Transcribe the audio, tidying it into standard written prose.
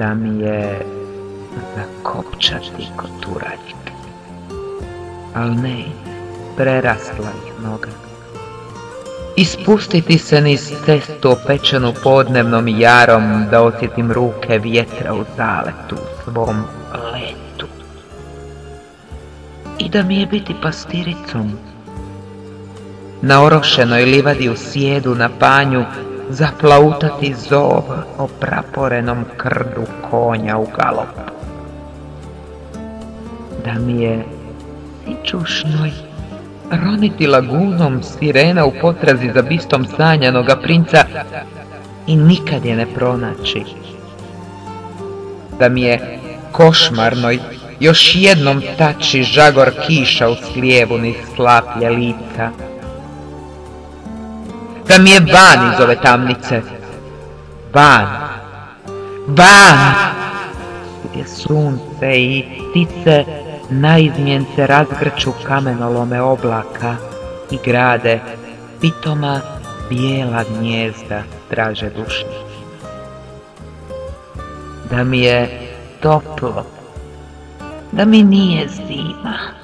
da mi je zakopčati ko turaljke. Al ne, prerasla ih noga. Ispustiti se niz cestu opečenu podnevnom jarom, da osjetim ruke vjetra u zaletu u svom letu. I da mi je biti pastiricom. Na orošenoj livadi u sjedu na panju zaplautati zov o praporenom krdu konja u galopu. Da mi je sičušnoj roniti lagunom sirena u potrazi za bistom sanjanoga princa i nikad je ne pronaći. Da mi je košmarnoj još jednom tači žagor kiša u slijevu niz slaplje lica. Da mi je van iz ove tamnice, van, gdje sunce i ptice naizmjence razgrču kamenolome oblaka i grade pitoma bijela gnijezda straže dušnih. Da mi je toplo, da mi nije zima.